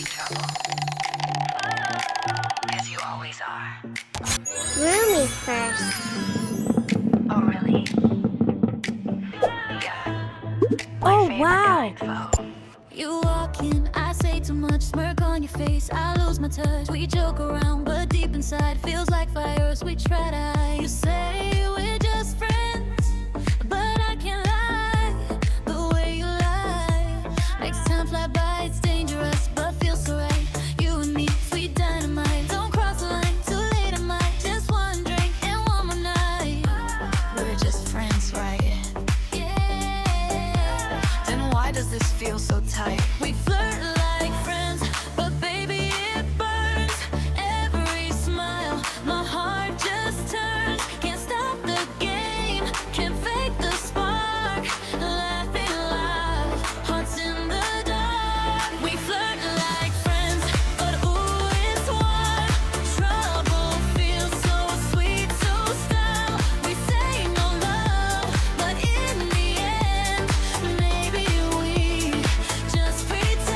big trouble. 'Cause you always are. Rumi first. Oh, really? Yeah. My Oh, favorite wow. kind, so. You walk in, I say too much, smirk on your face, I lose my touch. We joke around, but deep inside feels like fires we try to hide. You say we're just friends, but I can't lie. The way you lie makes time fly by, it's dangerous, but feels so right. You and me, sweet dynamite, don't cross the line, too late at night. Just one drink and one more night. We're just friends, right? Then why does this feel so tight? We flirt like friends, but baby it burns. Every smile, my heart just turns. Can't stop the game, can't fake the spark. Laughing loud, hearts in the dark. We flirt like friends, but ooh, it's warm. Trouble feels so sweet, so style. We say no love, but in the end, maybe we just pretend.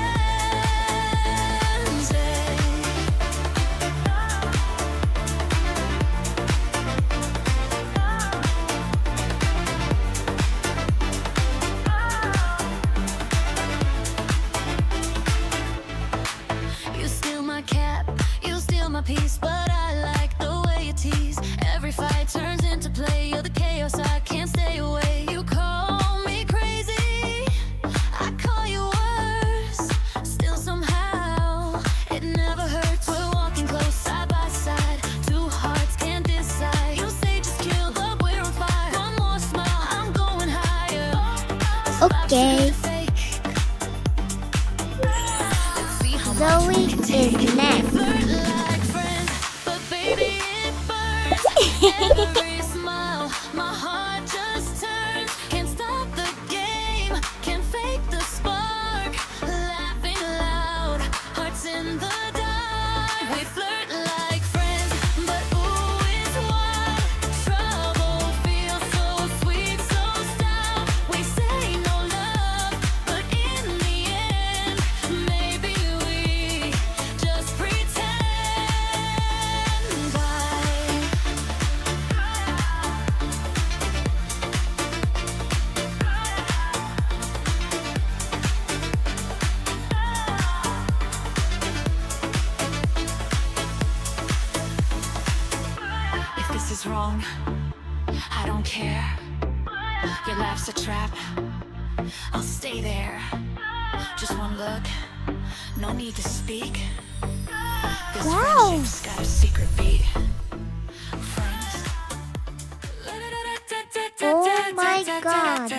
You steal my cap, you steal my peace, but I like the way you tease. Every fight turns into play, you're the chaos, I can't stay away. You call me crazy, I call you worse. Still somehow, it never hurts. We're walking close, side by side, two hearts can't decide. You say just kill, but we're on fire. One more smile, I'm going higher. This vibe's too Okay. good to fake. Let's see how much Zoey we can take. is next. Flirt like friends, but baby it burns. Every smile, my heart just turns. Can't stop the game, can't fake the spark. Laughing loud, hearts in the dark. We flirt like friends, but ooh, it's wild. Trouble feels so sweet, so style. We say no love, but in the end, maybe we just pretend. If this is wrong, I don't care. Your laugh's a trap, I'll stay there. Just one look, no need to speak. This Wow. friendship's got a secret beat. Friends. Oh my God.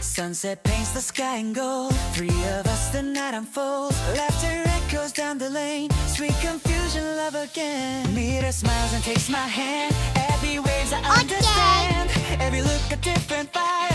Sunset paints the sky in gold. Three of us, the night unfolds. Laughter echoes down the lane. Sweet confusion, love again. Meet her smiles and takes my hand. Every wave's I understand. Every look a different fire.